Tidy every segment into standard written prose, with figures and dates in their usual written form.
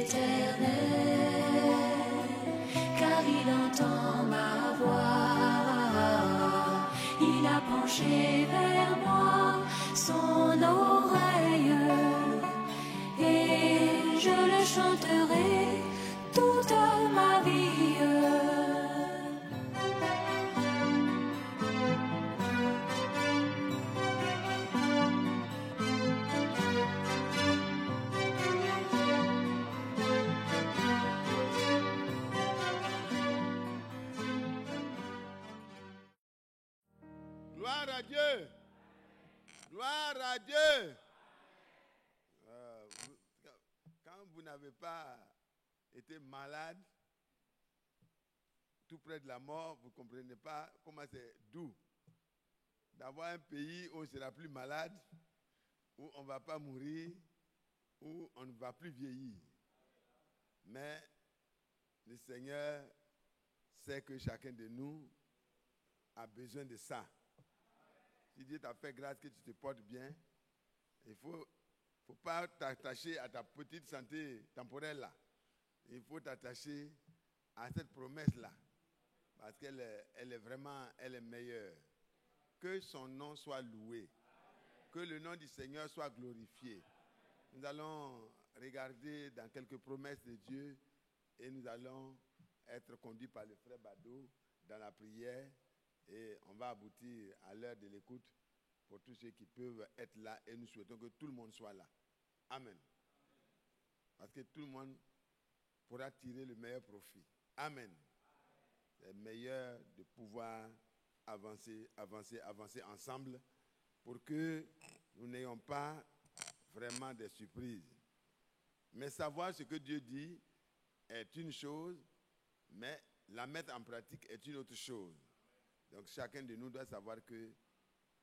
l'Éternel, car il entend ma voix. Il a penché vers moi son oreille, et je le chanterai toute ma vie. Gloire à Dieu. Gloire à Dieu. Quand vous n'avez pas été malade, tout près de la mort, vous ne comprenez pas comment c'est doux d'avoir un pays où on ne sera plus malade, où on ne va pas mourir, où on ne va plus vieillir. Mais le Seigneur sait que chacun de nous a besoin de ça. Si Dieu t'a fait grâce que tu te portes bien, il ne faut pas t'attacher à ta petite santé temporelle là. Il faut t'attacher à cette promesse-là. Parce qu'elle est meilleure. Que son nom soit loué. Que le nom du Seigneur soit glorifié. Nous allons regarder dans quelques promesses de Dieu et nous allons être conduits par le frère Bado dans la prière. Et on va aboutir à l'heure de l'écoute pour tous ceux qui peuvent être là. Et nous souhaitons que tout le monde soit là. Amen. Parce que tout le monde pourra tirer le meilleur profit. Amen. C'est meilleur de pouvoir avancer ensemble pour que nous n'ayons pas vraiment des surprises. Mais savoir ce que Dieu dit est une chose, mais la mettre en pratique est une autre chose. Donc chacun de nous doit savoir que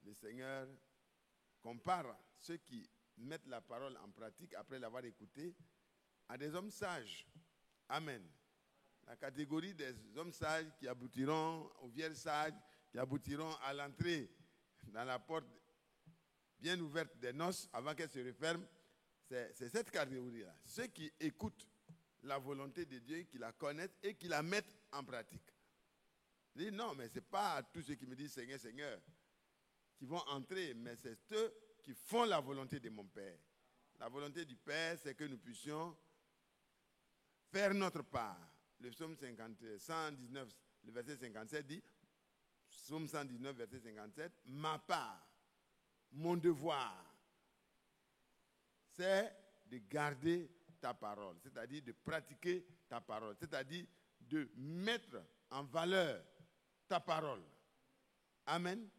le Seigneur compare ceux qui mettent la parole en pratique après l'avoir écoutée à des hommes sages. Amen. La catégorie des hommes sages qui aboutiront aux vierges sages, qui aboutiront à l'entrée dans la porte bien ouverte des noces avant qu'elle se referme, c'est cette catégorie-là. Ceux qui écoutent la volonté de Dieu, qui la connaissent et qui la mettent en pratique. Je dis non, mais ce n'est pas tous ceux qui me disent Seigneur, Seigneur, qui vont entrer, mais c'est ceux qui font la volonté de mon Père. La volonté du Père, c'est que nous puissions faire notre part. Le psaume 119, le verset 57 dit, psaume 119, verset 57, ma part, mon devoir, c'est de garder ta parole, c'est-à-dire de pratiquer ta parole, c'est-à-dire de mettre en valeur ta parole. Amen.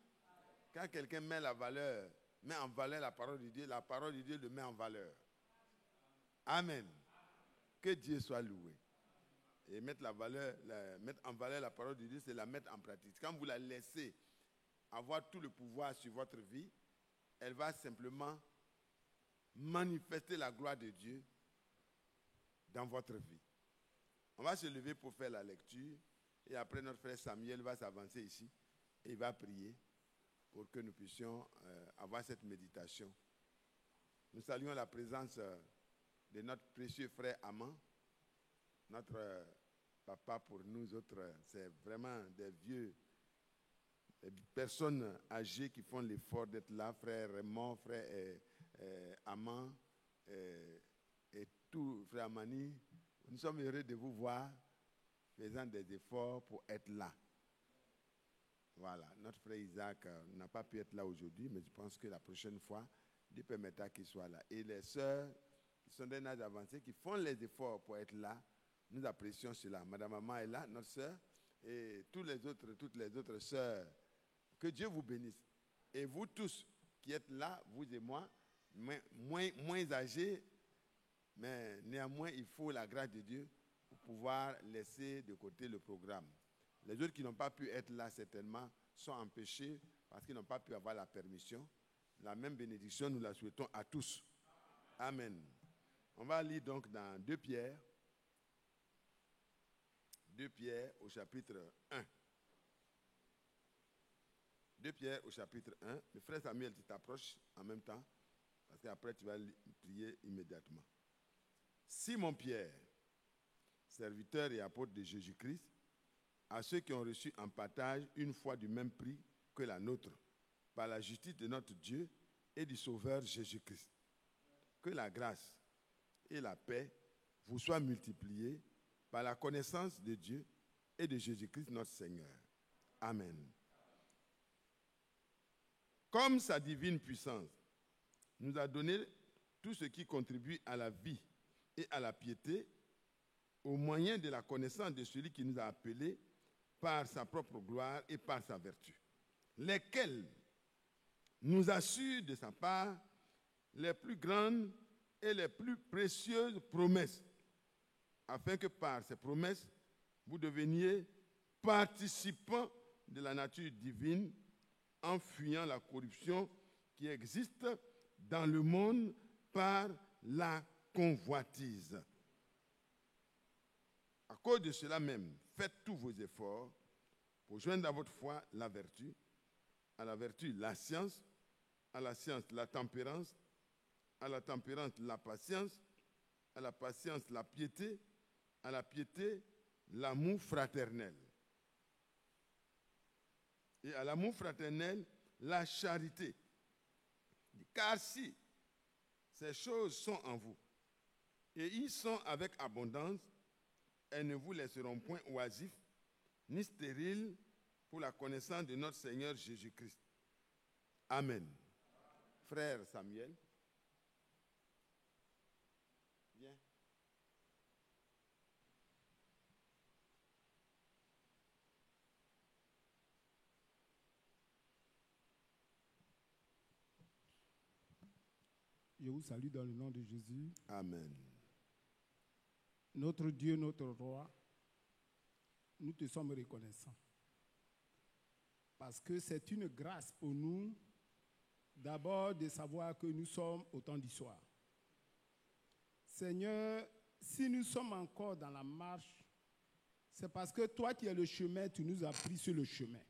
Quand quelqu'un met en valeur la parole de Dieu le met en valeur. Amen. Que Dieu soit loué. Et mettre en valeur la parole de Dieu, c'est la mettre en pratique. Quand vous la laissez avoir tout le pouvoir sur votre vie, elle va simplement manifester la gloire de Dieu dans votre vie. On va se lever pour faire la lecture et après notre frère Samuel va s'avancer ici et il va prier pour que nous puissions avoir cette méditation. Nous saluons la présence de notre précieux frère Amand, notre papa pour nous autres. C'est vraiment des personnes âgées qui font l'effort d'être là, frère Raymond, frère Amand et tout, frère Amani. Nous sommes heureux de vous voir faisant des efforts pour être là. Voilà, notre frère Isaac n'a pas pu être là aujourd'hui, mais je pense que la prochaine fois, Dieu permettra qu'il soit là. Et les sœurs qui sont d'un âge avancé, qui font les efforts pour être là, nous apprécions cela. Madame Maman est là, notre sœur, et toutes les autres sœurs. Que Dieu vous bénisse. Et vous tous qui êtes là, vous et moi, moins âgés, mais néanmoins, il faut la grâce de Dieu pour pouvoir laisser de côté le programme. Les autres qui n'ont pas pu être là, certainement, sont empêchés parce qu'ils n'ont pas pu avoir la permission. La même bénédiction, nous la souhaitons à tous. Amen. On va lire donc dans 2 Pierre. 2 Pierre au chapitre 1. 2 Pierre au chapitre 1. Le frère Samuel, tu t'approches en même temps, parce qu'après tu vas prier immédiatement. Simon-Pierre, serviteur et apôtre de Jésus-Christ, à ceux qui ont reçu en partage une foi du même prix que la nôtre, par la justice de notre Dieu et du Sauveur Jésus-Christ. Que la grâce et la paix vous soient multipliées par la connaissance de Dieu et de Jésus-Christ notre Seigneur. Amen. Comme sa divine puissance nous a donné tout ce qui contribue à la vie et à la piété, au moyen de la connaissance de celui qui nous a appelés par sa propre gloire et par sa vertu, lesquels nous assurent de sa part les plus grandes et les plus précieuses promesses, afin que par ces promesses, vous deveniez participants de la nature divine, en fuyant la corruption qui existe dans le monde par la convoitise. À cause de cela même, faites tous vos efforts pour joindre à votre foi la vertu, à la vertu la science, à la science la tempérance, à la tempérance la patience, à la patience la piété, à la piété l'amour fraternel. Et à l'amour fraternel, la charité. Car si ces choses sont en vous, et ils sont avec abondance, elles ne vous laisseront point oisifs, ni stériles pour la connaissance de notre Seigneur Jésus-Christ. Amen. Frère Samuel, viens. Je vous salue dans le nom de Jésus. Amen. Notre Dieu, notre roi, nous te sommes reconnaissants. Parce que c'est une grâce pour nous, d'abord de savoir que nous sommes au temps du soir. Seigneur, si nous sommes encore dans la marche, c'est parce que toi qui es le chemin, tu nous as pris sur le chemin.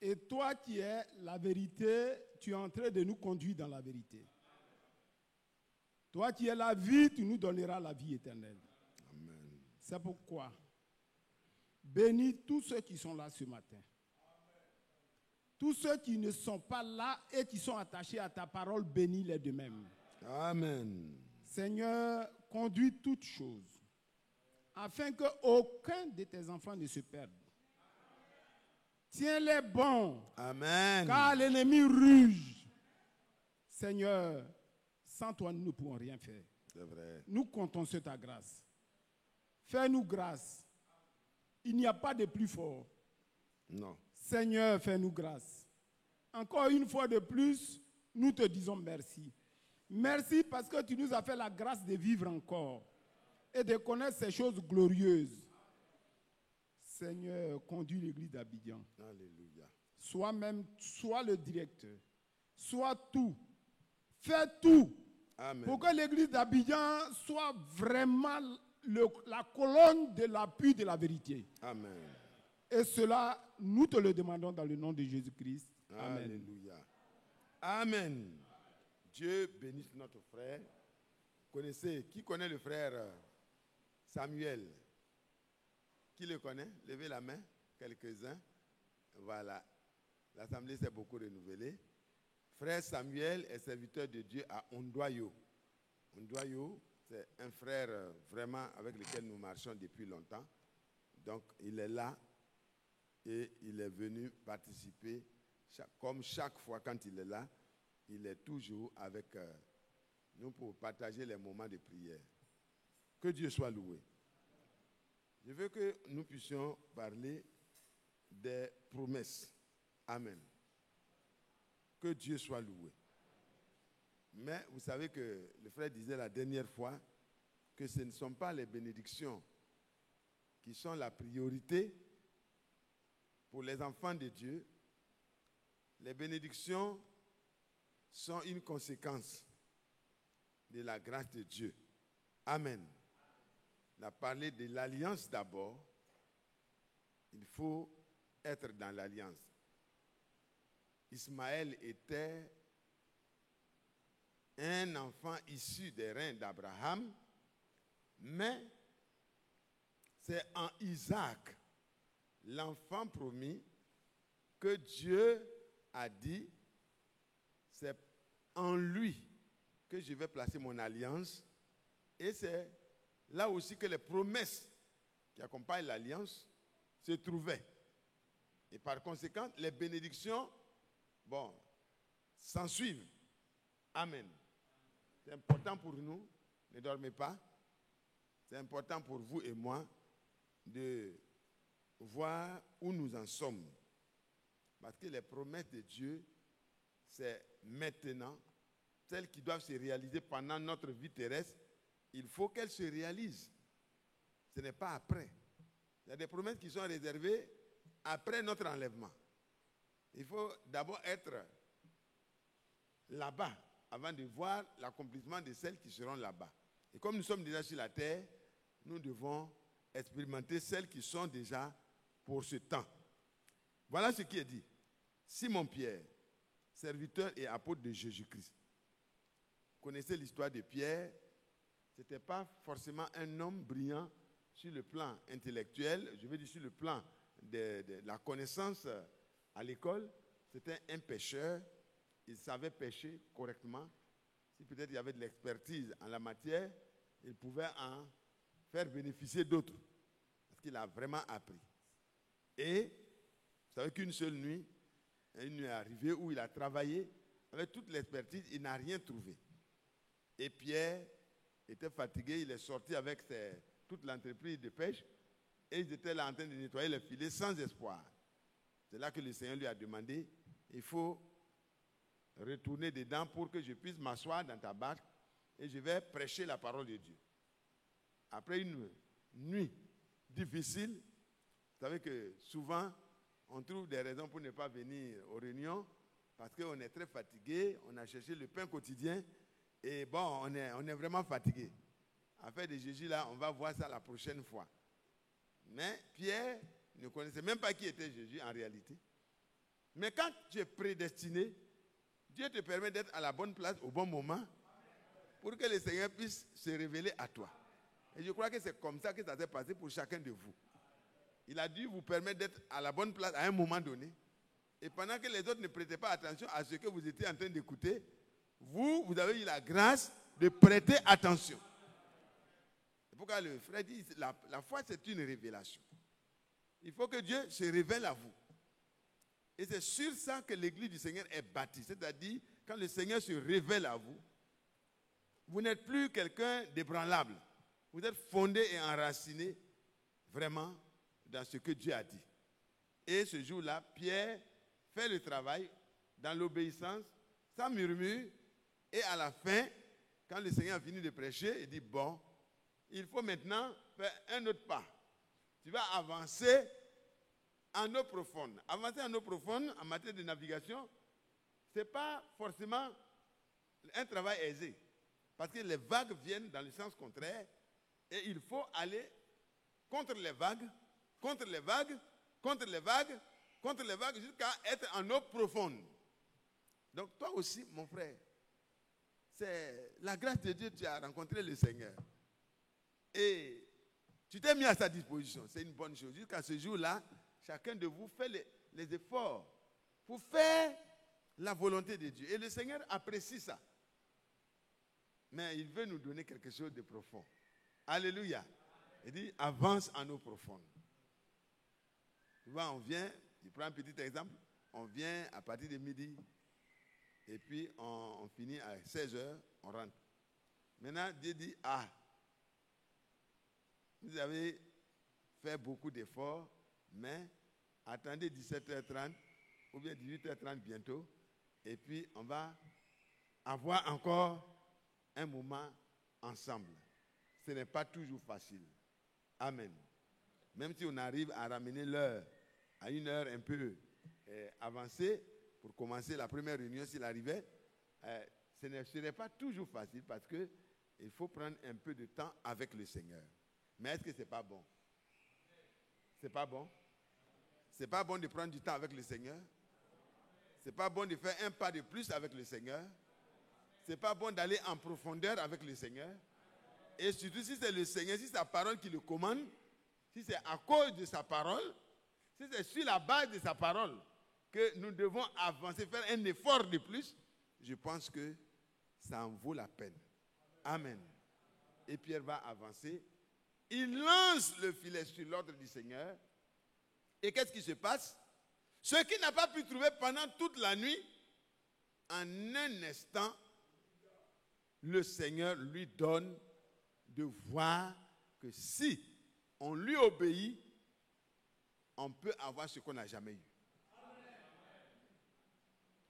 Et toi qui es la vérité, tu es en train de nous conduire dans la vérité. Toi qui es la vie, tu nous donneras la vie éternelle. Amen. C'est pourquoi, bénis tous ceux qui sont là ce matin. Tous ceux qui ne sont pas là et qui sont attachés à ta parole, bénis-les de même. Amen. Seigneur, conduis toutes choses, afin qu'aucun de tes enfants ne se perde. Tiens-les bons, Amen. car l'ennemi ruge. Seigneur, sans toi, nous ne pouvons rien faire. C'est vrai. Nous comptons sur ta grâce. Fais-nous grâce. Il n'y a pas de plus fort. Non. Seigneur, fais-nous grâce. Encore une fois de plus, nous te disons merci. Merci parce que tu nous as fait la grâce de vivre encore et de connaître ces choses glorieuses. Seigneur, conduis l'église d'Abidjan. Alléluia. Sois le directeur. Sois tout. Fais tout. Amen. Pour que l'église d'Abidjan soit vraiment la colonne de l'appui de la vérité. Amen. Et cela, nous te le demandons dans le nom de Jésus-Christ. Amen. Alléluia. Amen. Dieu bénisse notre frère. Connaissez, qui connaît le frère Samuel? Qui le connaît? Levez la main, quelques-uns. Voilà. L'assemblée s'est beaucoup renouvelée. Frère Samuel est serviteur de Dieu à Ondoyo. Ondoyo, c'est un frère vraiment avec lequel nous marchons depuis longtemps. Donc, il est là et il est venu participer. Comme chaque fois quand il est là, il est toujours avec nous pour partager les moments de prière. Que Dieu soit loué. Je veux que nous puissions parler des promesses. Amen. Que Dieu soit loué. Mais vous savez que le frère disait la dernière fois que ce ne sont pas les bénédictions qui sont la priorité pour les enfants de Dieu. Les bénédictions sont une conséquence de la grâce de Dieu. Amen. On a parlé de l'alliance d'abord. Il faut être dans l'alliance. Ismaël était un enfant issu des reins d'Abraham, mais c'est en Isaac, l'enfant promis, que Dieu a dit, c'est en lui que je vais placer mon alliance. Et c'est là aussi que les promesses qui accompagnent l'alliance se trouvaient. Et par conséquent, les bénédictions, s'en suivent. Amen. C'est important pour nous, ne dormez pas. C'est important pour vous et moi de voir où nous en sommes. Parce que les promesses de Dieu, c'est maintenant, celles qui doivent se réaliser pendant notre vie terrestre, il faut qu'elles se réalisent. Ce n'est pas après. Il y a des promesses qui sont réservées après notre enlèvement. Il faut d'abord être là-bas avant de voir l'accomplissement de celles qui seront là-bas. Et comme nous sommes déjà sur la terre, nous devons expérimenter celles qui sont déjà pour ce temps. Voilà ce qui est dit. Simon-Pierre, serviteur et apôtre de Jésus-Christ. Vous connaissez l'histoire de Pierre. Ce n'était pas forcément un homme brillant sur le plan intellectuel, je veux dire sur le plan de la connaissance à l'école. C'était un pêcheur. Il savait pêcher correctement. Si peut-être il y avait de l'expertise en la matière, il pouvait en faire bénéficier d'autres. Parce qu'il a vraiment appris. Et vous savez qu'une seule nuit, une nuit est arrivée où il a travaillé avec toute l'expertise, il n'a rien trouvé. Et Pierre était fatigué, il est sorti avec toute l'entreprise de pêche et ils étaient là en train de nettoyer les filets sans espoir. C'est là que le Seigneur lui a demandé, il faut retourner dedans pour que je puisse m'asseoir dans ta barque et je vais prêcher la parole de Dieu. Après une nuit difficile, vous savez que souvent, on trouve des raisons pour ne pas venir aux réunions parce qu'on est très fatigué, on a cherché le pain quotidien et on est vraiment fatigué. Affaire de Jésus là, on va voir ça la prochaine fois. Mais Pierre ne connaissait même pas qui était Jésus en réalité. Mais quand tu es prédestiné, Dieu te permet d'être à la bonne place au bon moment pour que le Seigneur puisse se révéler à toi. Et je crois que c'est comme ça que ça s'est passé pour chacun de vous. Il a dû vous permettre d'être à la bonne place à un moment donné. Et pendant que les autres ne prêtaient pas attention à ce que vous étiez en train d'écouter, vous avez eu la grâce de prêter attention. C'est pourquoi le frère dit, la foi c'est une révélation. Il faut que Dieu se révèle à vous. Et c'est sur ça que l'église du Seigneur est bâtie. C'est-à-dire, quand le Seigneur se révèle à vous, vous n'êtes plus quelqu'un d'ébranlable. Vous êtes fondé et enraciné vraiment dans ce que Dieu a dit. Et ce jour-là, Pierre fait le travail dans l'obéissance, sans murmure. Et à la fin, quand le Seigneur a fini de prêcher, il dit, bon, il faut maintenant faire un autre pas. Tu vas avancer en eau profonde. Avancer en eau profonde, en matière de navigation, ce n'est pas forcément un travail aisé. Parce que les vagues viennent dans le sens contraire et il faut aller contre les vagues, contre les vagues, contre les vagues, contre les vagues, jusqu'à être en eau profonde. Donc toi aussi, mon frère, c'est la grâce de Dieu, tu as rencontré le Seigneur. Et tu t'es mis à sa disposition, c'est une bonne chose. Jusqu'à ce jour-là, chacun de vous fait les efforts pour faire la volonté de Dieu. Et le Seigneur apprécie ça. Mais il veut nous donner quelque chose de profond. Alléluia. Il dit, avance en eau profonde. Tu vois, on vient, je prends un petit exemple, on vient à partir de midi, et puis on finit à 16h, on rentre. Maintenant, Dieu dit, vous avez fait beaucoup d'efforts, mais attendez 17h30 ou bien 18h30 bientôt, et puis on va avoir encore un moment ensemble. Ce n'est pas toujours facile. Amen. Même si on arrive à ramener l'heure à une heure un peu avancée pour commencer la première réunion s'il arrivait, ce ne serait pas toujours facile parce qu'il faut prendre un peu de temps avec le Seigneur. Mais est-ce que ce n'est pas bon? C'est pas bon? C'est pas bon de prendre du temps avec le Seigneur? C'est pas bon de faire un pas de plus avec le Seigneur? ce n'est pas bon d'aller en profondeur avec le Seigneur. Et surtout si c'est le Seigneur, si c'est sa parole qui le commande, si c'est à cause de sa parole, si c'est sur la base de sa parole que nous devons avancer, faire un effort de plus, je pense que ça en vaut la peine. Amen. Et Pierre va avancer. Il lance le filet sur l'ordre du Seigneur. Et qu'est-ce qui se passe? Ce qu'il n'a pas pu trouver pendant toute la nuit, en un instant, le Seigneur lui donne de voir que si on lui obéit, on peut avoir ce qu'on n'a jamais eu.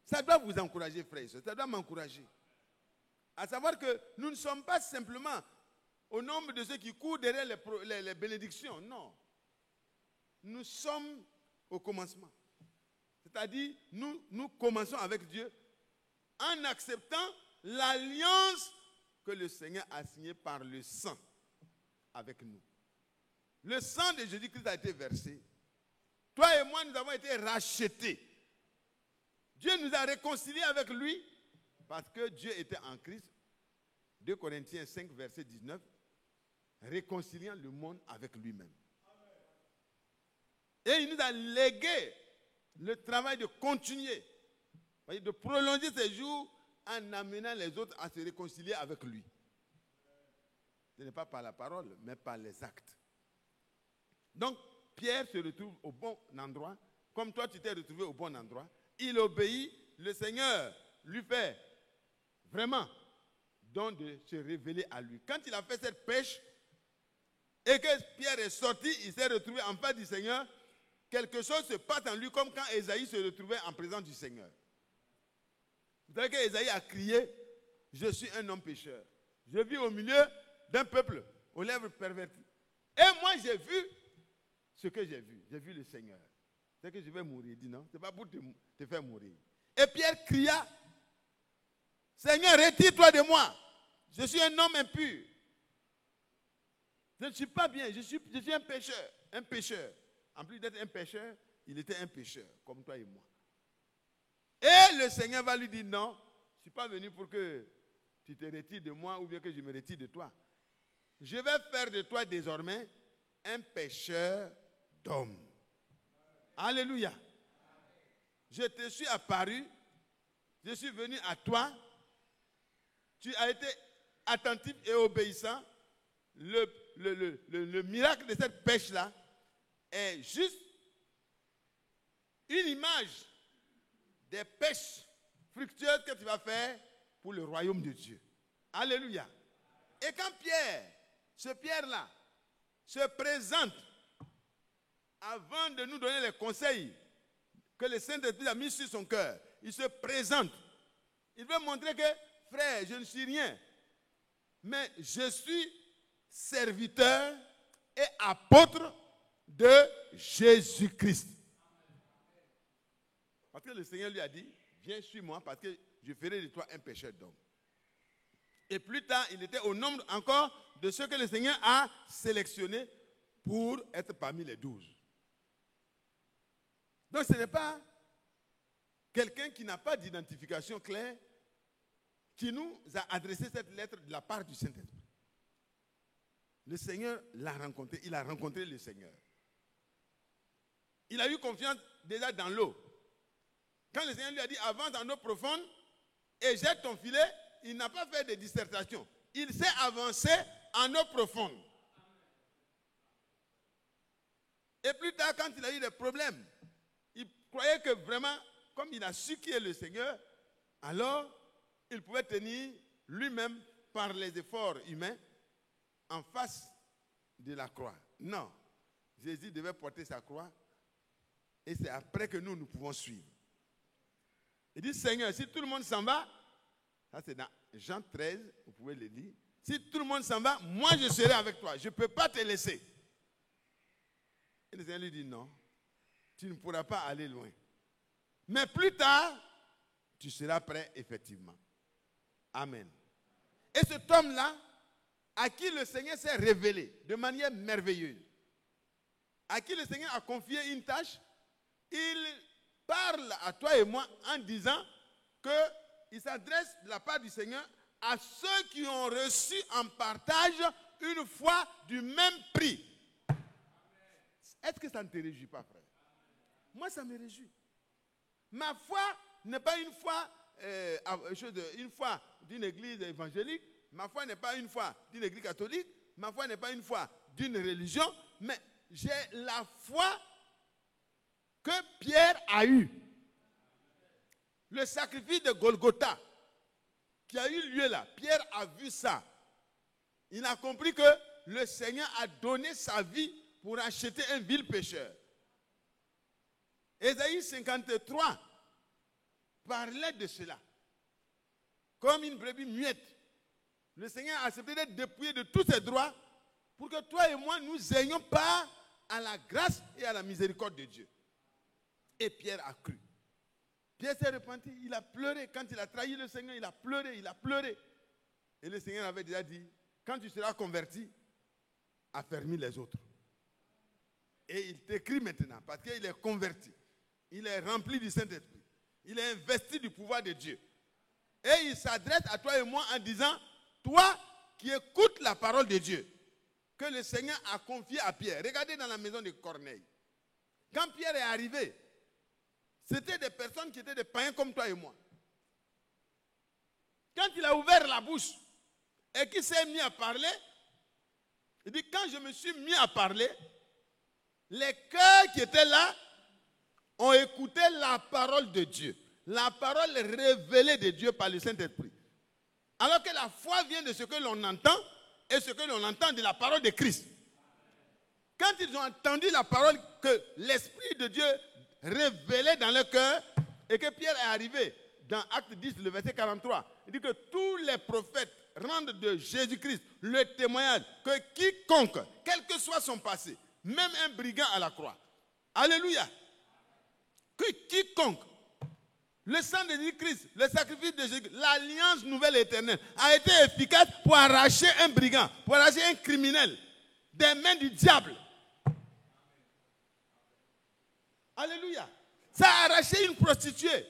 Ça doit vous encourager, frères et sœurs. Ça doit m'encourager. À savoir que nous ne sommes pas simplement au nombre de ceux qui courent derrière les bénédictions. Non. Nous sommes au commencement. C'est-à-dire, nous commençons avec Dieu en acceptant l'alliance que le Seigneur a signée par le sang avec nous. Le sang de Jésus-Christ a été versé. Toi et moi, nous avons été rachetés. Dieu nous a réconciliés avec lui parce que Dieu était en Christ. 2 Corinthiens 5, verset 19. Réconciliant le monde avec lui-même. Et il nous a légué le travail de continuer, de prolonger ses jours en amenant les autres à se réconcilier avec lui. Ce n'est pas par la parole, mais par les actes. Donc, Pierre se retrouve au bon endroit, comme toi tu t'es retrouvé au bon endroit. Il obéit, le Seigneur lui fait vraiment don de se révéler à lui. Quand il a fait cette pêche, et que Pierre est sorti, il s'est retrouvé en face du Seigneur, quelque chose se passe en lui comme quand Ésaïe se retrouvait en présence du Seigneur. Vous savez qu'Ésaïe a crié, « Je suis un homme pécheur. Je vis au milieu d'un peuple aux lèvres perverties. » Et moi j'ai vu ce que j'ai vu. J'ai vu le Seigneur. C'est que je vais mourir. Il dit non, ce n'est pas pour te faire mourir. Et Pierre cria, « Seigneur, retire-toi de moi. Je suis un homme impur. Je ne suis pas bien, je suis un pécheur. Un pécheur. En plus d'être un pécheur, il était un pécheur, comme toi et moi. Et le Seigneur va lui dire, non, je ne suis pas venu pour que tu te retires de moi ou bien que je me retire de toi. Je vais faire de toi désormais un pécheur d'hommes. Alléluia. Je te suis apparu, je suis venu à toi, tu as été attentif et obéissant. Le miracle de cette pêche-là est juste une image des pêches fructueuses que tu vas faire pour le royaume de Dieu. Alléluia. Et quand ce Pierre-là, se présente avant de nous donner les conseils que le Saint-Esprit a mis sur son cœur, il se présente. Il veut montrer que, frère, je ne suis rien, mais je suis serviteur et apôtre de Jésus-Christ. Parce que le Seigneur lui a dit, viens, suis-moi parce que je ferai de toi un pécheur d'homme. Et plus tard, il était au nombre encore de ceux que le Seigneur a sélectionnés pour être parmi les 12. Donc ce n'est pas quelqu'un qui n'a pas d'identification claire qui nous a adressé cette lettre de la part du Saint-Esprit. Le Seigneur l'a rencontré, il a rencontré le Seigneur. Il a eu confiance déjà dans l'eau. Quand le Seigneur lui a dit, avance en eau profonde et jette ton filet, il n'a pas fait de dissertation. Il s'est avancé en eau profonde. Et plus tard, quand il a eu des problèmes, il croyait que vraiment, comme il a su qui est le Seigneur, alors il pouvait tenir lui-même par les efforts humains en face de la croix. Non, Jésus devait porter sa croix et c'est après que nous pouvons suivre. Il dit, Seigneur, si tout le monde s'en va, ça c'est dans Jean 13, vous pouvez le lire. Si tout le monde s'en va, moi je serai avec toi. Je ne peux pas te laisser. Et le Seigneur lui dit, non, tu ne pourras pas aller loin. Mais plus tard, tu seras prêt effectivement. Amen. Et cet homme-là, à qui le Seigneur s'est révélé de manière merveilleuse, à qui le Seigneur a confié une tâche, il parle à toi et moi en disant que il s'adresse de la part du Seigneur à ceux qui ont reçu en partage une foi du même prix. Est-ce que ça ne te réjouit pas, frère? Moi, ça me réjouit. Ma foi n'est pas une foi d'une église évangélique. Ma foi n'est pas une foi d'une église catholique. Ma foi n'est pas une foi d'une religion. Mais j'ai la foi que Pierre a eue. Le sacrifice de Golgotha qui a eu lieu là. Pierre a vu ça. Il a compris que le Seigneur a donné sa vie pour acheter un vil pécheur. Ésaïe 53 parlait de cela. Comme une brebis muette. Le Seigneur a accepté d'être dépouillé de tous ses droits pour que toi et moi, nous ayons part à la grâce et à la miséricorde de Dieu. Et Pierre a cru. Pierre s'est repenti, il a pleuré. Quand il a trahi le Seigneur, il a pleuré, il a pleuré. Et le Seigneur avait déjà dit, quand tu seras converti, affermis les autres. Et il t'écrit maintenant, parce qu'il est converti. Il est rempli du Saint-Esprit. Il est investi du pouvoir de Dieu. Et il s'adresse à toi et moi en disant, toi qui écoutes la parole de Dieu, que le Seigneur a confiée à Pierre. Regardez dans la maison de Corneille. Quand Pierre est arrivé, c'était des personnes qui étaient des païens comme toi et moi. Quand il a ouvert la bouche et qu'il s'est mis à parler, il dit, quand je me suis mis à parler, les cœurs qui étaient là ont écouté la parole de Dieu. La parole révélée de Dieu par le Saint-Esprit. Alors que la foi vient de ce que l'on entend et ce que l'on entend de la parole de Christ. Quand ils ont entendu la parole que l'Esprit de Dieu révélait dans leur cœur et que Pierre est arrivé dans Acte 10, le verset 43, il dit que tous les prophètes rendent de Jésus-Christ le témoignage que quiconque, quel que soit son passé, même un brigand à la croix, alléluia, que quiconque, le sang de Jésus-Christ, le sacrifice de Jésus, l'alliance nouvelle et éternelle a été efficace pour arracher un brigand, pour arracher un criminel des mains du diable. Alléluia. Ça a arraché une prostituée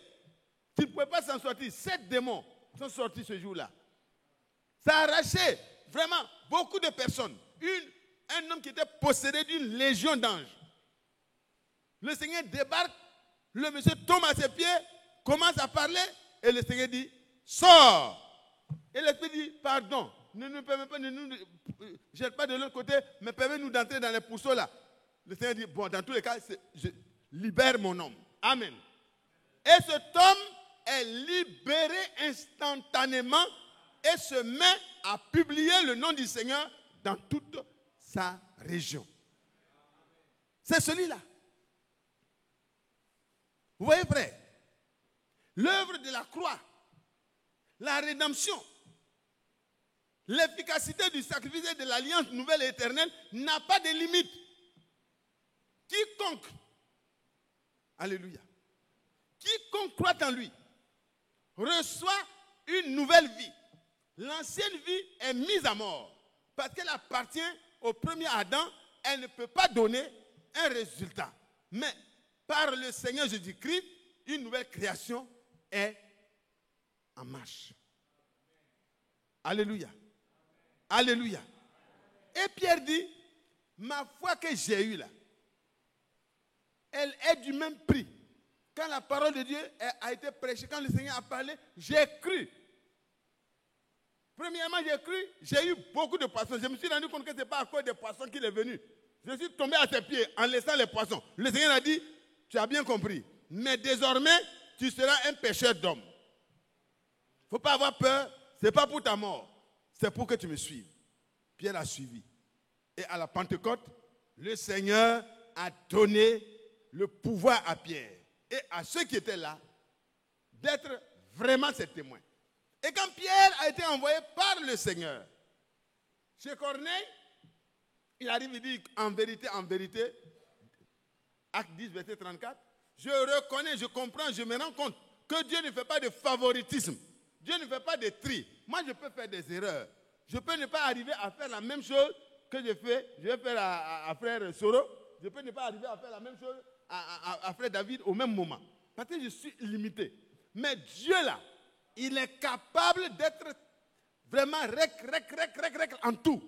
qui ne pouvait pas s'en sortir. 7 démons sont sortis ce jour-là. Ça a arraché vraiment beaucoup de personnes. Un homme qui était possédé d'une légion d'anges. Le Seigneur débarque, le monsieur tombe à ses pieds, commence à parler, et le Seigneur dit, sors. Et l'Esprit dit, pardon, ne nous permets pas, ne nous jette pas de l'autre côté, mais permets-nous d'entrer dans les pourceaux là. Le Seigneur dit, bon, dans tous les cas, je libère mon homme. Amen. Et cet homme est libéré instantanément et se met à publier le nom du Seigneur dans toute sa région. C'est celui-là. Vous voyez, frère, l'œuvre de la croix, la rédemption, l'efficacité du sacrifice et de l'alliance nouvelle et éternelle n'a pas de limite. Quiconque, alléluia, quiconque croit en lui, reçoit une nouvelle vie. L'ancienne vie est mise à mort parce qu'elle appartient au premier Adam. Elle ne peut pas donner un résultat. Mais par le Seigneur Jésus-Christ, une nouvelle création est en marche. Alléluia. Alléluia. Et Pierre dit, ma foi que j'ai eue là, elle est du même prix. Quand la parole de Dieu a été prêchée, quand le Seigneur a parlé, j'ai cru. Premièrement, j'ai cru, j'ai eu beaucoup de poissons. Je me suis rendu compte que ce n'est pas à cause des poissons qu'il est venu. Je suis tombé à ses pieds en laissant les poissons. Le Seigneur a dit, tu as bien compris. Mais désormais, tu seras un pêcheur d'hommes. Il ne faut pas avoir peur. Ce n'est pas pour ta mort. C'est pour que tu me suives. Pierre a suivi. Et à la Pentecôte, le Seigneur a donné le pouvoir à Pierre et à ceux qui étaient là d'être vraiment ses témoins. Et quand Pierre a été envoyé par le Seigneur chez Corneille, il arrive, il dit en vérité, Acte 10, verset 34, je reconnais, je comprends, je me rends compte que Dieu ne fait pas de favoritisme. Dieu ne fait pas de tri. Moi, je peux faire des erreurs. Je peux ne pas arriver à faire la même chose que je vais faire à frère Soro. Je peux ne pas arriver à faire la même chose à frère David au même moment. Parce que je suis limité. Mais Dieu là, il est capable d'être vraiment rec en tout.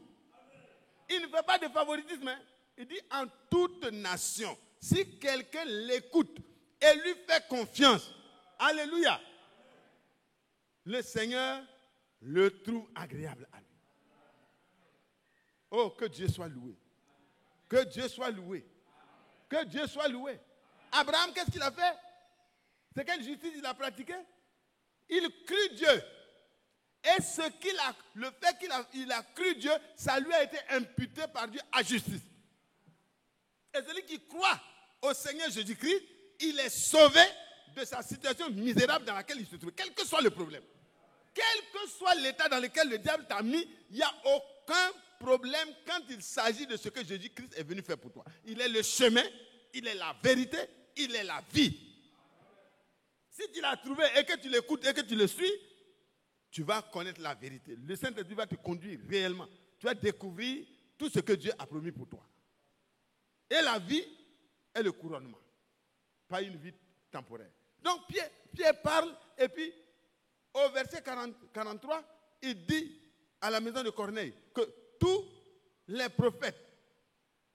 Il ne fait pas de favoritisme. Hein. Il dit en toute nation. Si quelqu'un l'écoute et lui fait confiance, alléluia, le Seigneur le trouve agréable à lui. Oh, que Dieu soit loué. Que Dieu soit loué. Que Dieu soit loué. Abraham, qu'est-ce qu'il a fait? C'est quelle justice il a pratiqué? Il crut Dieu. Et le fait qu'il a cru Dieu, ça lui a été imputé par Dieu à justice. Et celui qui croit au Seigneur Jésus-Christ, il est sauvé de sa situation misérable dans laquelle il se trouve, quel que soit le problème. Quel que soit l'état dans lequel le diable t'a mis, il n'y a aucun problème quand il s'agit de ce que Jésus-Christ est venu faire pour toi. Il est le chemin, il est la vérité, il est la vie. Si tu l'as trouvé et que tu l'écoutes et que tu le suis, tu vas connaître la vérité. Le Saint-Esprit va te conduire réellement. Tu vas découvrir tout ce que Dieu a promis pour toi. Et la vie est le couronnement, pas une vie temporaire. Donc Pierre parle et puis au verset 43, il dit à la maison de Corneille que tous les prophètes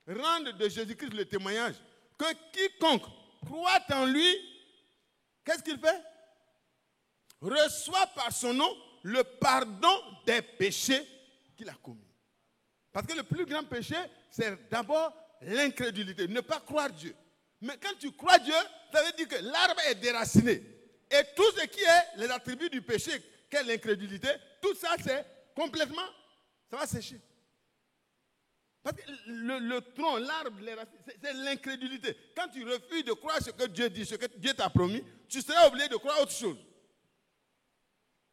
rendent de Jésus-Christ le témoignage que quiconque croit en lui, qu'est-ce qu'il fait? Reçoit par son nom le pardon des péchés qu'il a commis. Parce que le plus grand péché, c'est d'abord l'incrédulité, ne pas croire Dieu. Mais quand tu crois Dieu, ça veut dire que l'arbre est déraciné. Et tout ce qui est les attributs du péché, qu'est l'incrédulité, tout ça, c'est complètement, ça va sécher. Parce que le tronc, l'arbre, les racines, c'est l'incrédulité. Quand tu refuses de croire ce que Dieu dit, ce que Dieu t'a promis, tu seras obligé de croire autre chose.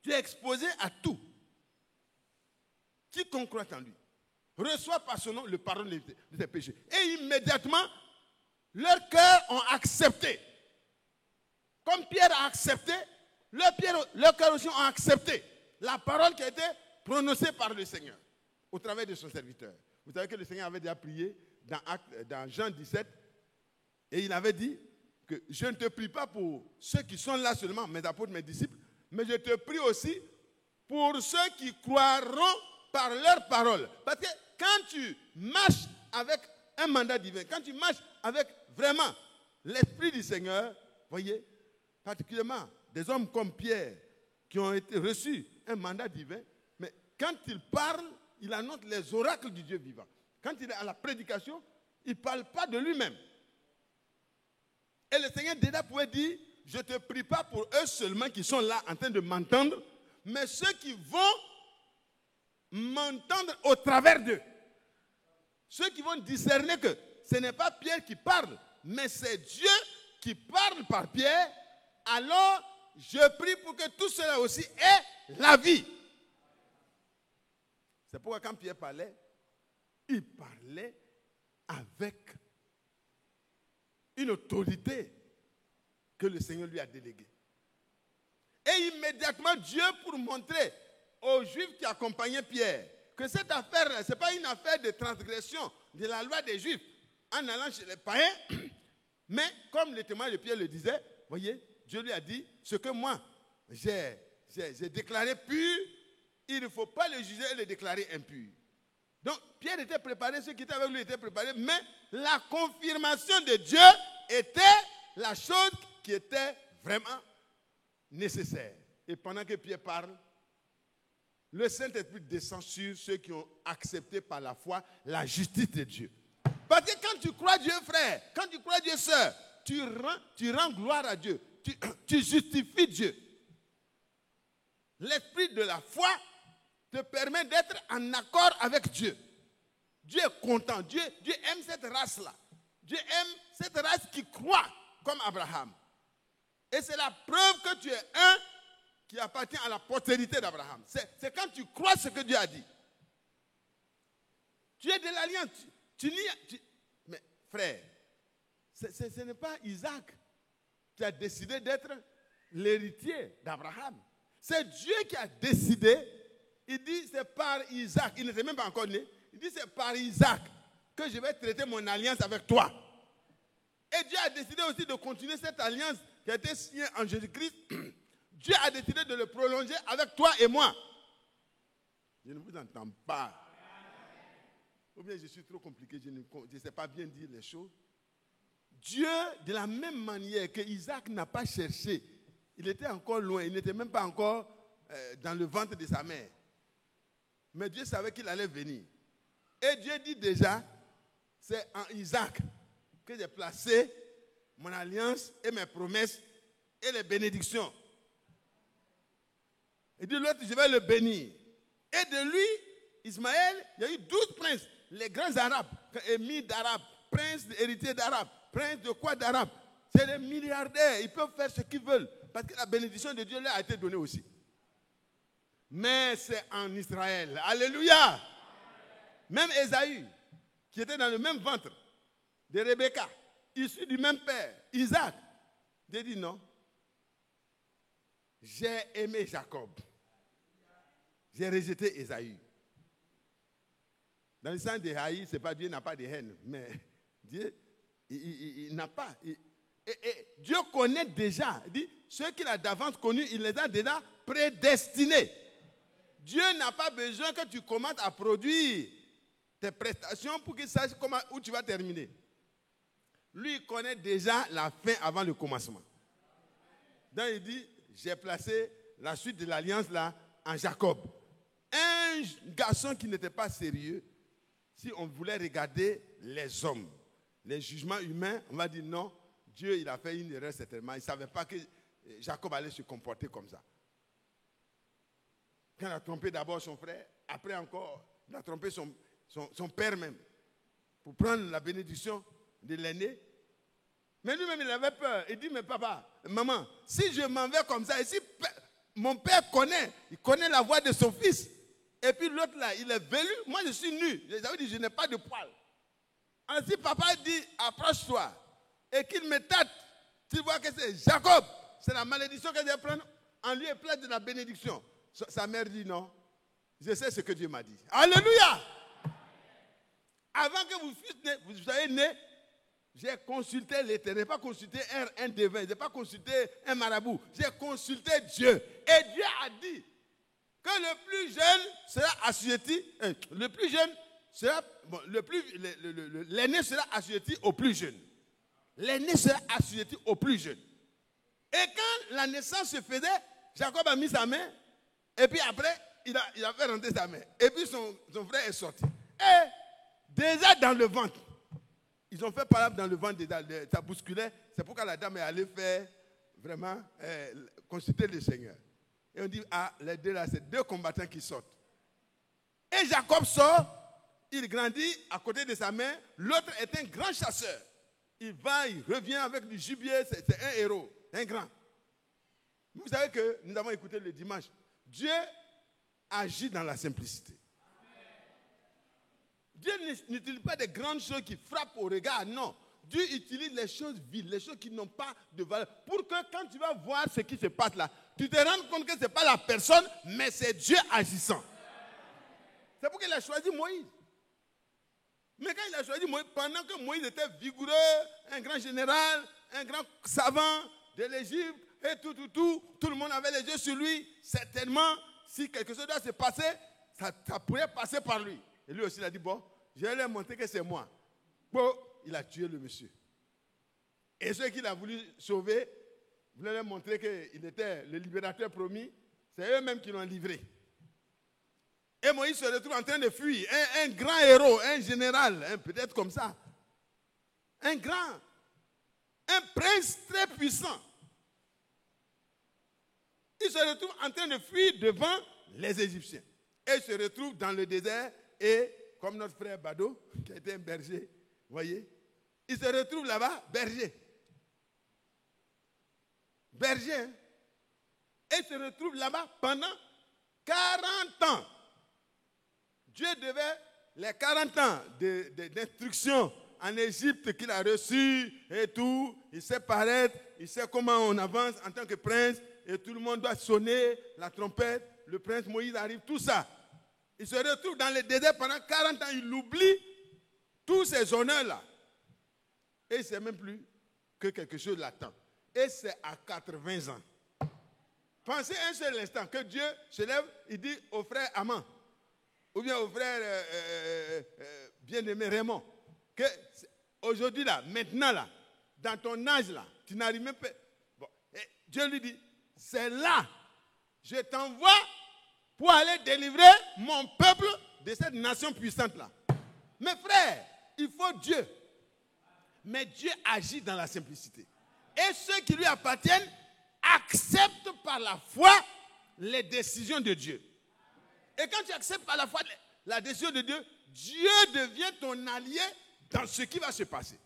Tu es exposé à tout. Quiconque croit en lui reçoit par son nom le pardon de ses péchés. Et immédiatement, leurs cœurs ont accepté. Comme Pierre a accepté, leurs cœurs aussi ont accepté la parole qui a été prononcée par le Seigneur au travers de son serviteur. Vous savez que le Seigneur avait déjà prié dans Jean 17 et il avait dit que je ne te prie pas pour ceux qui sont là seulement, mes apôtres, mes disciples, mais je te prie aussi pour ceux qui croiront par leur parole. Parce que quand tu marches avec un mandat divin, quand tu marches avec vraiment l'Esprit du Seigneur, voyez, particulièrement des hommes comme Pierre qui ont été reçus un mandat divin, mais quand il parle, il annonce les oracles du Dieu vivant. Quand il est à la prédication, il ne parle pas de lui-même. Et le Seigneur déjà pouvait dire, je ne te prie pas pour eux seulement qui sont là en train de m'entendre, mais ceux qui vont m'entendre au travers d'eux. Ceux qui vont discerner que ce n'est pas Pierre qui parle, mais c'est Dieu qui parle par Pierre, alors je prie pour que tout cela aussi ait la vie. C'est pourquoi quand Pierre parlait, il parlait avec une autorité que le Seigneur lui a déléguée. Et immédiatement, Dieu, pour montrer aux Juifs qui accompagnaient Pierre que cette affaire-là, ce n'est pas une affaire de transgression de la loi des Juifs en allant chez les païens, mais comme le témoin de Pierre le disait, voyez, Dieu lui a dit, ce que moi j'ai déclaré pur, il ne faut pas le juger et le déclarer impur. Donc Pierre était préparé, ceux qui étaient avec lui étaient préparés, mais la confirmation de Dieu était la chose qui était vraiment nécessaire. Et pendant que Pierre parle, le Saint-Esprit descend sur ceux qui ont accepté par la foi la justice de Dieu. Parce que quand tu crois Dieu, frère, quand tu crois Dieu, sœur, tu rends gloire à Dieu. Tu justifies Dieu. L'esprit de la foi te permet d'être en accord avec Dieu. Dieu est content. Dieu aime cette race-là. Dieu aime cette race qui croit comme Abraham. Et c'est la preuve que tu es un qui appartient à la postérité d'Abraham. C'est quand tu crois ce que Dieu a dit. Tu es de l'alliance. Mais frère, ce n'est pas Isaac qui a décidé d'être l'héritier d'Abraham. C'est Dieu qui a décidé. Il dit c'est par Isaac. Il n'était même pas encore né. Il dit c'est par Isaac que je vais traiter mon alliance avec toi. Et Dieu a décidé aussi de continuer cette alliance qui a été signée en Jésus-Christ Dieu a décidé de le prolonger avec toi et moi. Je ne vous entends pas. Ou bien je suis trop compliqué, je ne sais pas bien dire les choses. Dieu, de la même manière que Isaac n'a pas cherché, il était encore loin, il n'était même pas encore dans le ventre de sa mère. Mais Dieu savait qu'il allait venir. Et Dieu dit déjà, c'est en Isaac que j'ai placé mon alliance et mes promesses et les bénédictions. Il dit l'autre, je vais le bénir. Et de lui, Ismaël, il y a eu 12 princes, les grands arabes, émirs d'arabes, princes héritiers d'arabes, princes de quoi d'arabes. C'est des milliardaires, ils peuvent faire ce qu'ils veulent, parce que la bénédiction de Dieu leur a été donnée aussi. Mais c'est en Israël. Alléluia. Même Ésaü, qui était dans le même ventre de Rebecca, issu du même père, Isaac, Dieu dit non. J'ai aimé Jacob. J'ai rejeté Ésaü. Dans le sens de haïr, ce n'est pas Dieu n'a pas de haine, mais Dieu, il n'a pas. Et Dieu connaît déjà. Il dit, ceux qu'il a d'avance connus, il les a déjà prédestinés. Dieu n'a pas besoin que tu commences à produire tes prestations pour qu'il sache où tu vas terminer. Lui, il connaît déjà la fin avant le commencement. Donc il dit, j'ai placé la suite de l'alliance là en Jacob. Un garçon qui n'était pas sérieux, si on voulait regarder les hommes, les jugements humains, on va dire non, Dieu il a fait une erreur certainement. Il ne savait pas que Jacob allait se comporter comme ça. Quand il a trompé d'abord son frère, après encore, il a trompé son père même, pour prendre la bénédiction de l'aîné. Mais lui-même, il avait peur. Il dit, mais papa, maman, si je m'en vais comme ça, et si mon père il connaît la voix de son fils, et puis l'autre là, il est velu, moi je suis nu. J'avais dit, je n'ai pas de poils. Ainsi, papa dit, approche-toi, et qu'il me tâte. Tu vois que c'est Jacob, c'est la malédiction que je vais prendre en lui et place de la bénédiction. Sa mère dit non, je sais ce que Dieu m'a dit. Alléluia! Avant que vous soyez né, j'ai consulté l'Éternel. Je n'ai pas consulté un devin, je n'ai pas consulté un marabout. J'ai consulté Dieu. Et Dieu a dit que le plus jeune sera assujetti. Le plus jeune sera. Bon, l'aîné sera assujetti au plus jeune. L'aîné sera assujetti au plus jeune. Et quand la naissance se faisait, Jacob a mis sa main. Et puis après, il a fait rentrer sa main. Et puis son frère est sorti. Et déjà dans le ventre, ils ont fait parler dans le ventre, ça bousculait. C'est pourquoi la dame est allée faire vraiment consulter le Seigneur. Et on dit, ah, les deux là, c'est deux combattants qui sortent. Et Jacob sort, il grandit à côté de sa mère. L'autre est un grand chasseur. Il va, il revient avec du gibier, c'est un héros, un grand. Vous savez que nous avons écouté le dimanche. Dieu agit dans la simplicité. Dieu n'utilise pas des grandes choses qui frappent au regard, non. Dieu utilise les choses viles, les choses qui n'ont pas de valeur, pour que quand tu vas voir ce qui se passe là, tu te rends compte que ce n'est pas la personne, mais c'est Dieu agissant. C'est pourquoi il a choisi Moïse. Mais quand il a choisi Moïse, pendant que Moïse était vigoureux, un grand général, un grand savant de l'Égypte, et tout le monde avait les yeux sur lui, certainement, si quelque chose doit se passer, ça pourrait passer par lui. Et lui aussi, il a dit, bon, je vais leur montrer que c'est moi. Bon, il a tué le monsieur. Et ceux qu'il a voulu sauver, voulaient leur montrer qu'il était le libérateur promis, c'est eux-mêmes qui l'ont livré. Et Moïse se retrouve en train de fuir. Un grand héros, un général, peut-être comme ça. Un prince très puissant. Il se retrouve en train de fuir devant les Égyptiens. Et il se retrouve dans le désert. Et comme notre frère Bado, qui était un berger, vous voyez, il se retrouve là-bas, berger. Berger. Hein? Et il se retrouve là-bas pendant 40 ans. Dieu devait, les 40 ans d'instruction en Égypte qu'il a reçu et tout, il sait paraître, il sait comment on avance en tant que prince, et tout le monde doit sonner la trompette, le prince Moïse arrive, tout ça. Il se retrouve dans le désert pendant 40 ans, il oublie tous ces honneurs-là. Et il ne sait même plus que quelque chose l'attend. Et c'est à 80 ans. Pensez un seul instant que Dieu se lève, il dit au frère Amand, ou bien au frère bien-aimé Raymond, que aujourd'hui là, maintenant là, dans ton âge là, tu n'arrives même pas. Bon, et Dieu lui dit, c'est là, je t'envoie pour aller délivrer mon peuple de cette nation puissante là. Mes frères, il faut Dieu. Mais Dieu agit dans la simplicité. Et ceux qui lui appartiennent acceptent par la foi les décisions de Dieu. Et quand tu acceptes par la foi la décision de Dieu, Dieu devient ton allié dans ce qui va se passer.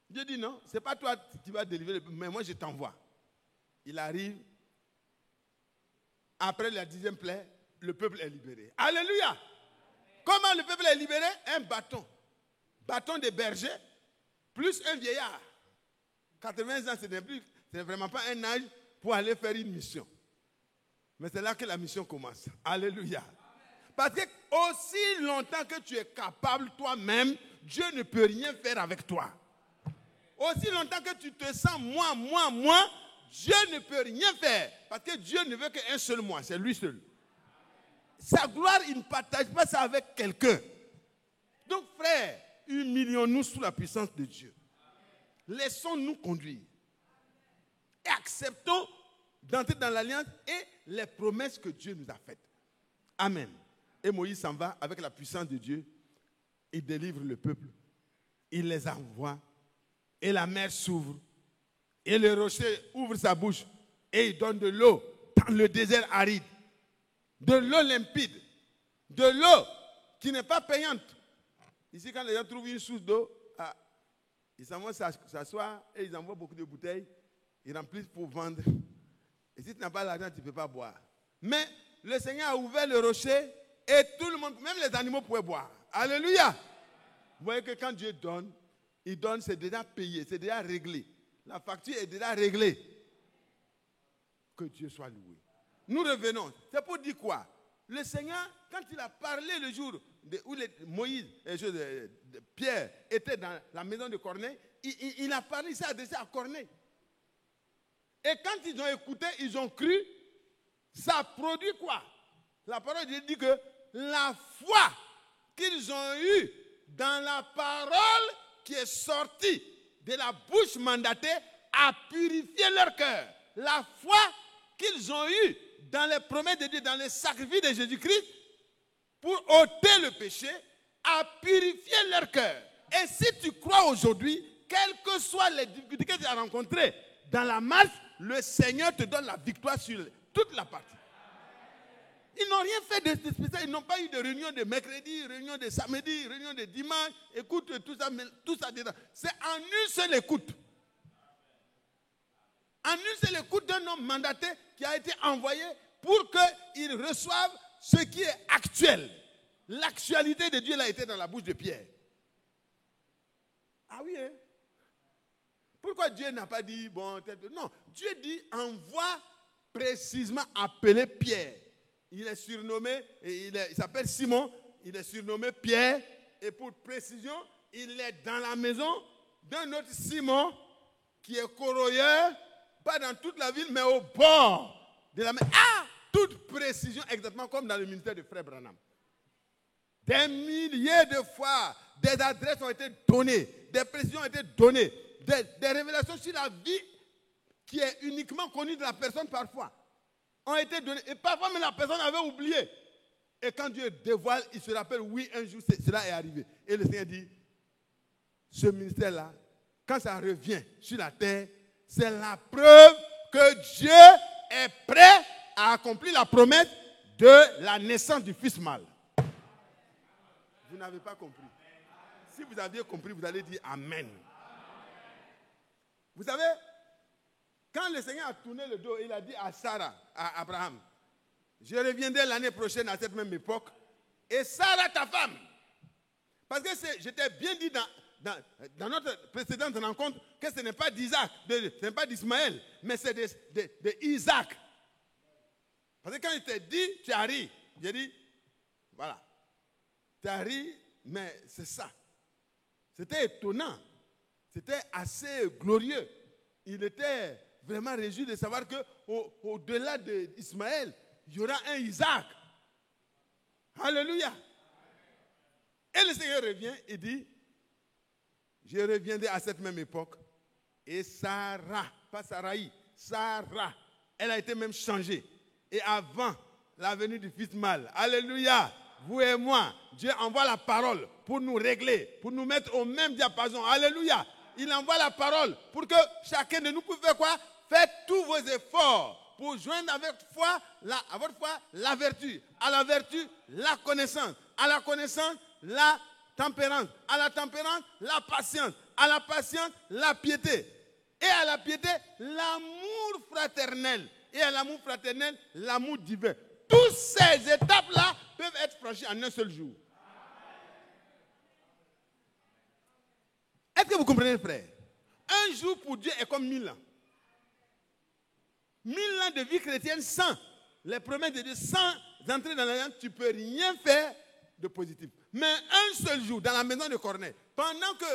Dieu dit non, ce n'est pas toi qui vas délivrer le peuple, mais moi je t'envoie. Il arrive, après la 10e plaie, le peuple est libéré. Alléluia! Comment le peuple est libéré? Un bâton. Bâton de berger, plus un vieillard. 80 ans, ce n'est vraiment pas un âge pour aller faire une mission. Mais c'est là que la mission commence. Alléluia. Parce que aussi longtemps que tu es capable toi-même, Dieu ne peut rien faire avec toi. Aussi longtemps que tu te sens moi, Dieu ne peut rien faire. Parce que Dieu ne veut qu'un seul moi, c'est lui seul. Sa gloire, il ne partage pas ça avec quelqu'un. Donc frère, humilions-nous sous la puissance de Dieu. Laissons-nous conduire. Et acceptons d'entrer dans l'alliance et les promesses que Dieu nous a faites. Amen. Et Moïse s'en va avec la puissance de Dieu. Il délivre le peuple. Il les envoie. Et la mer s'ouvre. Et le rocher ouvre sa bouche. Et il donne de l'eau dans le désert aride. De l'eau limpide. De l'eau qui n'est pas payante. Ici, quand les gens trouvent une source d'eau, ils s'en vont s'asseoir et ils envoient beaucoup de bouteilles. Ils remplissent pour vendre. Et si tu n'as pas l'argent, tu ne peux pas boire. Mais le Seigneur a ouvert le rocher et tout le monde, même les animaux pouvaient boire. Alléluia. Vous voyez que quand Dieu donne, il donne, c'est déjà payé, c'est déjà réglé. La facture est déjà réglée. Que Dieu soit loué. Nous revenons. C'est pour dire quoi? Le Seigneur, quand il a parlé le jour où Moïse et Pierre étaient dans la maison de Corneille, il a parlé, il s'est adressé à Corneille. Et quand ils ont écouté, ils ont cru, ça a produit quoi? La parole de Dieu dit que la foi qu'ils ont eue dans la parole qui est sortie de la bouche mandatée a purifié leur cœur. La foi qu'ils ont eue dans les promesses de Dieu, dans les sacrifices de Jésus-Christ, pour ôter le péché, a purifié leur cœur. Et si tu crois aujourd'hui, quelles que soient les difficultés que tu as rencontrées dans la marche, le Seigneur te donne la victoire sur toute la partie. Ils n'ont rien fait de spécial. Ils n'ont pas eu de réunion de mercredi, réunion de samedi, réunion de dimanche. Écoute, tout ça dedans. C'est en une seule écoute. En une seule écoute d'un homme mandaté qui a été envoyé pour qu'ils reçoivent ce qui est actuel. L'actualité de Dieu a été dans la bouche de Pierre. Ah oui, hein? Pourquoi Dieu n'a pas dit, bon, non, Dieu dit, envoie précisément appeler Pierre. Il est surnommé, il s'appelle Simon, il est surnommé Pierre, et pour précision, il est dans la maison d'un autre Simon qui est corroyeur, pas dans toute la ville, mais au bord de la mer. Ah! Toute précision, exactement comme dans le ministère de Frère Branham. Des milliers de fois, des adresses ont été données, des précisions ont été données, des révélations sur la vie qui est uniquement connue de la personne parfois ont été données. Et parfois, même la personne avait oublié. Et quand Dieu dévoile, il se rappelle, oui, un jour, cela est arrivé. Et le Seigneur dit, ce ministère-là, quand ça revient sur la terre, c'est la preuve que Dieu est prêt à accomplir la promesse de la naissance du Fils mâle. Vous n'avez pas compris. Si vous aviez compris, vous allez dire Amen. Vous savez, quand le Seigneur a tourné le dos, il a dit à Sarah, à Abraham, je reviendrai l'année prochaine à cette même époque, et Sarah, ta femme. Parce que j'étais bien dit dans notre précédente rencontre que ce n'est pas d'Isaac, ce n'est pas d'Ismaël, mais c'est d'Isaac. Parce que quand il t'a dit, tu as ri. J'ai dit, voilà. Tu as ri, mais c'est ça. C'était étonnant. C'était assez glorieux. Il était vraiment réjoui de savoir qu'au-delà d'Ismaël, il y aura un Isaac. Alléluia. Et le Seigneur revient et dit, je reviendrai à cette même époque. Et Sarah, pas Sarai, Sarah, elle a été même changée. Et avant la venue du fils mâle, alléluia, vous et moi, Dieu envoie la parole pour nous régler, pour nous mettre au même diapason. Alléluia. Il envoie la parole pour que chacun de nous puisse faire quoi? Faites tous vos efforts pour joindre avec foi, à votre foi la vertu. À la vertu, la connaissance. À la connaissance, la tempérance. À la tempérance, la patience. À la patience, la piété. Et à la piété, l'amour fraternel. Et à l'amour fraternel, l'amour divin. Toutes ces étapes-là peuvent être franchies en un seul jour. Est-ce que vous comprenez, frère? Un jour pour Dieu est comme 1000 ans. 1000 ans de vie chrétienne sans les promesses de Dieu, sans entrer dans l'alliance, tu ne peux rien faire de positif. Mais un seul jour, dans la maison de Corneille, pendant que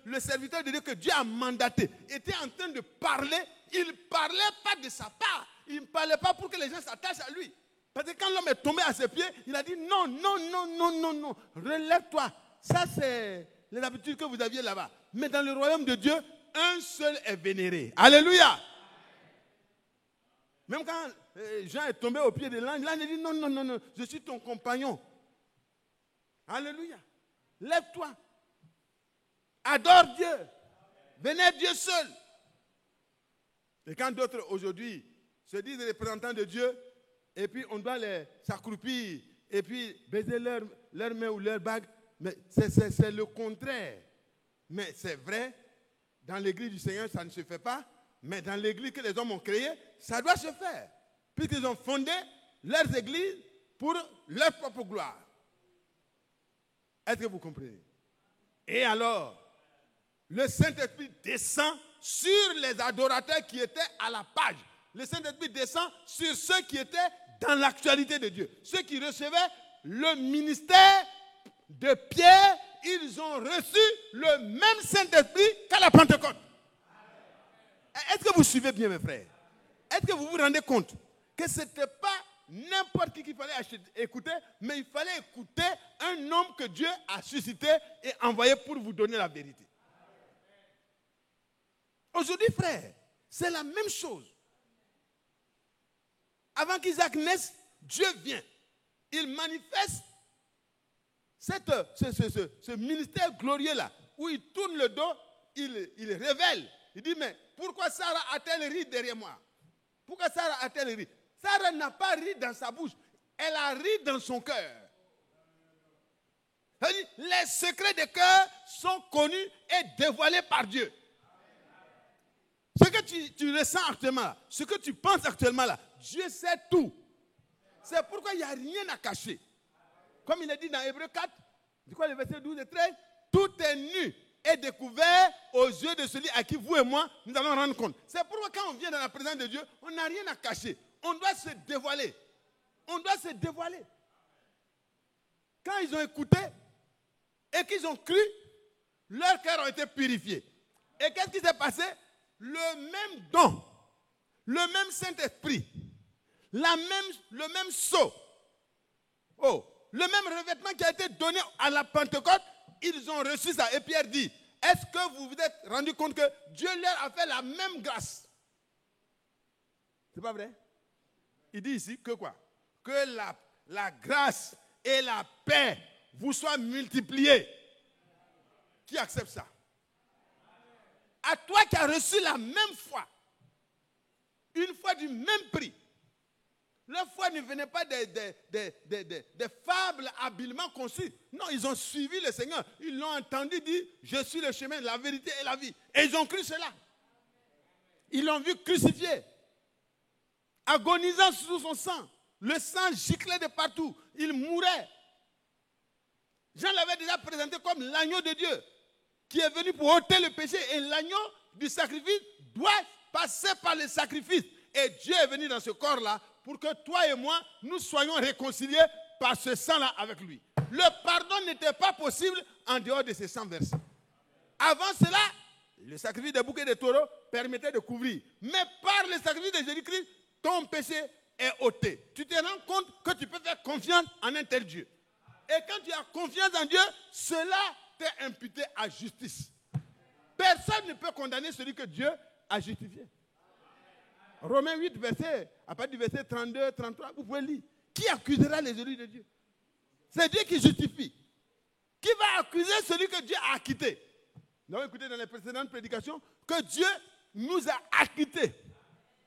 le serviteur de Dieu que Dieu a mandaté était en train de parler, il ne parlait pas de sa part. Il ne parlait pas pour que les gens s'attachent à lui. Parce que quand l'homme est tombé à ses pieds, il a dit non, relève-toi. Ça, c'est les habitudes que vous aviez là-bas. Mais dans le royaume de Dieu, un seul est vénéré. Alléluia. Même quand Jean est tombé au pied de l'ange, l'ange dit non, je suis ton compagnon. Alléluia. Lève-toi. Adore Dieu. Vénère Dieu seul. Et quand d'autres aujourd'hui se disent représentants de Dieu, et puis on doit les s'accroupir, et puis baiser leur main ou leur bague, mais c'est le contraire. Mais c'est vrai, dans l'église du Seigneur, ça ne se fait pas, mais dans l'église que les hommes ont créée, ça doit se faire. Puisqu'ils ont fondé leurs églises pour leur propre gloire. Est-ce que vous comprenez? Et alors, le Saint-Esprit descend sur les adorateurs qui étaient à la page. Le Saint-Esprit descend sur ceux qui étaient dans l'actualité de Dieu. Ceux qui recevaient le ministère de Pierre, ils ont reçu le même Saint-Esprit qu'à la Pentecôte. Est-ce que vous suivez bien, mes frères? Est-ce que vous vous rendez compte que ce n'était pas n'importe qui qu'il fallait écouter, mais il fallait écouter un homme que Dieu a suscité et envoyé pour vous donner la vérité. Aujourd'hui, frère, c'est la même chose. Avant qu'Isaac naisse, Dieu vient. Il manifeste ce ministère glorieux-là, où il tourne le dos, il révèle. Il dit, mais pourquoi Sarah a-t-elle ri derrière moi? Pourquoi Sarah a-t-elle ri? Sarah n'a pas ri dans sa bouche, elle a ri dans son cœur. Les secrets des cœurs sont connus et dévoilés par Dieu. Ce que tu ressens actuellement là, ce que tu penses actuellement là, Dieu sait tout. C'est pourquoi il n'y a rien à cacher. Comme il est dit dans Hébreux 4, le verset 12 et 13, tout est nu et découvert aux yeux de celui à qui vous et moi, nous allons rendre compte. C'est pourquoi quand on vient dans la présence de Dieu, on n'a rien à cacher. On doit se dévoiler. On doit se dévoiler. Quand ils ont écouté et qu'ils ont cru, leurs cœurs ont été purifiés. Et qu'est-ce qui s'est passé? Le même don, le même Saint-Esprit, le même sceau, le même revêtement qui a été donné à la Pentecôte, ils ont reçu ça. Et Pierre dit, est-ce que vous vous êtes rendu compte que Dieu leur a fait la même grâce? C'est pas vrai? Il dit ici que quoi? Que la grâce et la paix vous soient multipliées. Qui accepte ça? À toi qui as reçu la même foi, une foi du même prix. Leur foi ne venait pas des fables habilement conçues. Non, ils ont suivi le Seigneur. Ils l'ont entendu dire, je suis le chemin, la vérité et la vie. Et ils ont cru cela. Ils l'ont vu crucifié, agonisant sous son sang. Le sang giclait de partout. Il mourait. Jean l'avait déjà présenté comme l'agneau de Dieu qui est venu pour ôter le péché. Et l'agneau du sacrifice doit passer par le sacrifice. Et Dieu est venu dans ce corps-là pour que toi et moi, nous soyons réconciliés par ce sang-là avec lui. Le pardon n'était pas possible en dehors de ces 100 versets. Avant cela, Le sacrifice des boucs et des taureaux permettait de couvrir. Mais par le sacrifice de Jésus-Christ, ton péché est ôté. Tu te rends compte que tu peux faire confiance en un tel Dieu. Et quand tu as confiance en Dieu, cela t'est imputé à justice. Personne ne peut condamner celui que Dieu a justifié. Romains 8, à partir du verset 32, 33, vous pouvez lire. Qui accusera les élus de Dieu? C'est Dieu qui justifie. Qui va accuser celui que Dieu a acquitté? Nous avons écouté dans les précédentes prédications que Dieu nous a acquittés.